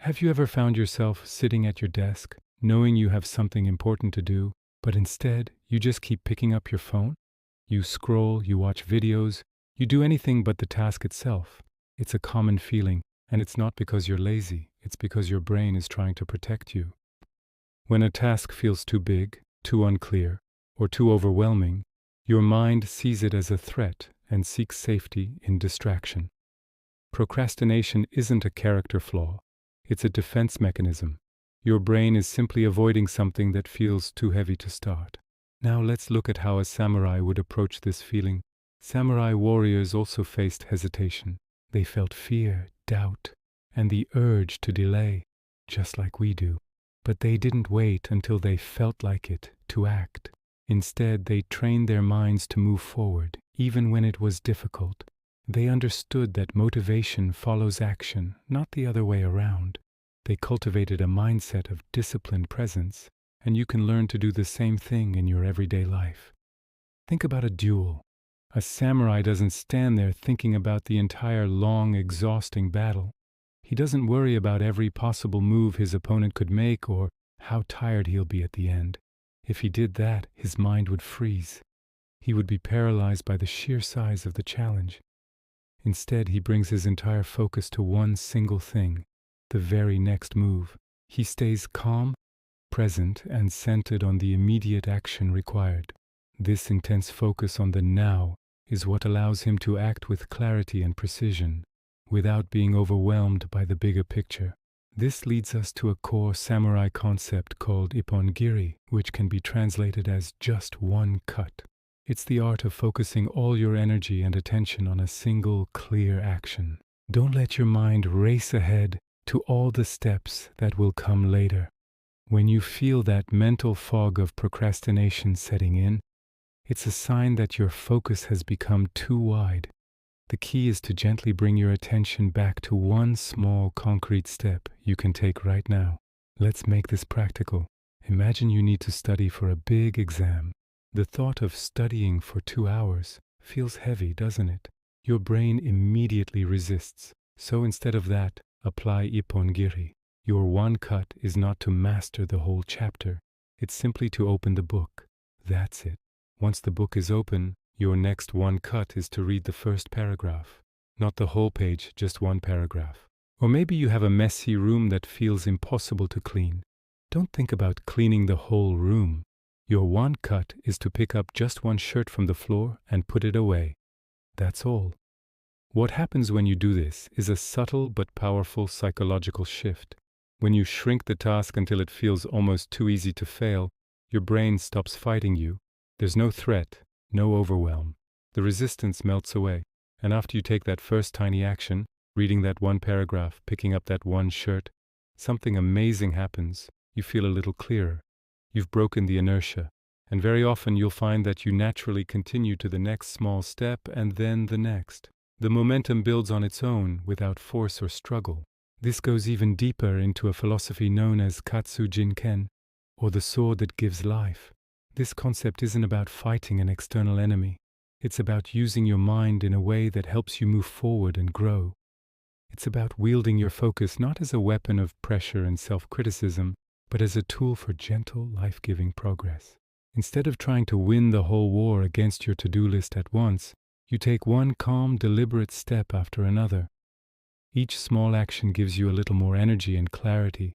Have you ever found yourself sitting at your desk, knowing you have something important to do, but instead you just keep picking up your phone? You scroll, you watch videos, you do anything but the task itself. It's a common feeling, and it's not because you're lazy, it's because your brain is trying to protect you. When a task feels too big, too unclear, or too overwhelming, your mind sees it as a threat and seeks safety in distraction. Procrastination isn't a character flaw, it's a defense mechanism. Your brain is simply avoiding something that feels too heavy to start. Now let's look at how a samurai would approach this feeling. Samurai warriors also faced hesitation. They felt fear, doubt, and the urge to delay, just like we do. But they didn't wait until they felt like it to act. Instead, they trained their minds to move forward, even when it was difficult. They understood that motivation follows action, not the other way around. They cultivated a mindset of disciplined presence, and you can learn to do the same thing in your everyday life. Think about a duel. A samurai doesn't stand there thinking about the entire long, exhausting battle. He doesn't worry about every possible move his opponent could make or how tired he'll be at the end. If he did that, his mind would freeze. He would be paralyzed by the sheer size of the challenge. Instead, he brings his entire focus to one single thing, the very next move. He stays calm, present, and centered on the immediate action required. This intense focus on the now is what allows him to act with clarity and precision, without being overwhelmed by the bigger picture. This leads us to a core samurai concept called Ippon Giri, which can be translated as just one cut. It's the art of focusing all your energy and attention on a single, clear action. Don't let your mind race ahead to all the steps that will come later. When you feel that mental fog of procrastination setting in, it's a sign that your focus has become too wide. The key is to gently bring your attention back to one small, concrete step you can take right now. Let's make this practical. Imagine you need to study for a big exam. The thought of studying for 2 hours feels heavy, doesn't it? Your brain immediately resists. So instead of that, apply Ippon Giri. Your one cut is not to master the whole chapter. It's simply to open the book. That's it. Once the book is open, your next one cut is to read the first paragraph. Not the whole page, just one paragraph. Or maybe you have a messy room that feels impossible to clean. Don't think about cleaning the whole room. Your one cut is to pick up just one shirt from the floor and put it away. That's all. What happens when you do this is a subtle but powerful psychological shift. When you shrink the task until it feels almost too easy to fail, your brain stops fighting you. There's no threat, no overwhelm. The resistance melts away. And after you take that first tiny action, reading that one paragraph, picking up that one shirt, something amazing happens. You feel a little clearer. You've broken the inertia, and very often you'll find that you naturally continue to the next small step and then the next. The momentum builds on its own without force or struggle. This goes even deeper into a philosophy known as Katsu Jin Ken, or the sword that gives life. This concept isn't about fighting an external enemy. It's about using your mind in a way that helps you move forward and grow. It's about wielding your focus not as a weapon of pressure and self-criticism, but as a tool for gentle, life-giving progress. Instead of trying to win the whole war against your to-do list at once, you take one calm, deliberate step after another. Each small action gives you a little more energy and clarity,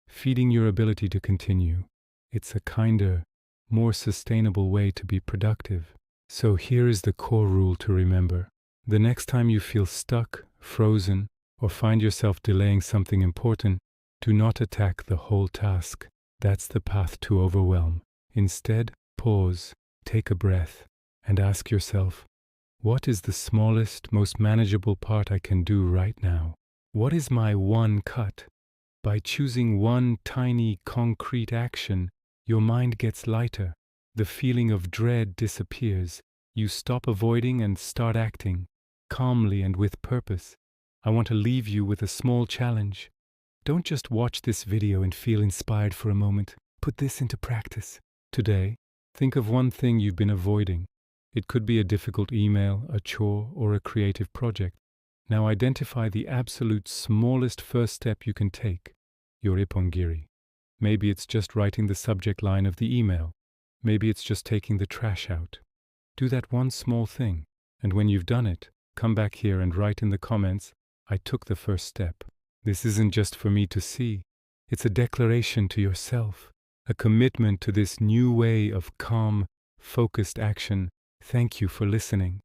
feeding your ability to continue. It's a kinder, more sustainable way to be productive. So here is the core rule to remember. The next time you feel stuck, frozen, or find yourself delaying something important, do not attack the whole task. That's the path to overwhelm. Instead, pause, take a breath, and ask yourself, what is the smallest, most manageable part I can do right now? What is my one cut? By choosing one tiny, concrete action, your mind gets lighter. The feeling of dread disappears. You stop avoiding and start acting, calmly and with purpose. I want to leave you with a small challenge. Don't just watch this video and feel inspired for a moment. Put this into practice. Today, think of one thing you've been avoiding. It could be a difficult email, a chore, or a creative project. Now identify the absolute smallest first step you can take. your Ippon Giri. Maybe it's just writing the subject line of the email. Maybe it's just taking the trash out. Do that one small thing, and when you've done it, come back here and write in the comments, I took the first step. This isn't just for me to see. It's a declaration to yourself, a commitment to this new way of calm, focused action. Thank you for listening.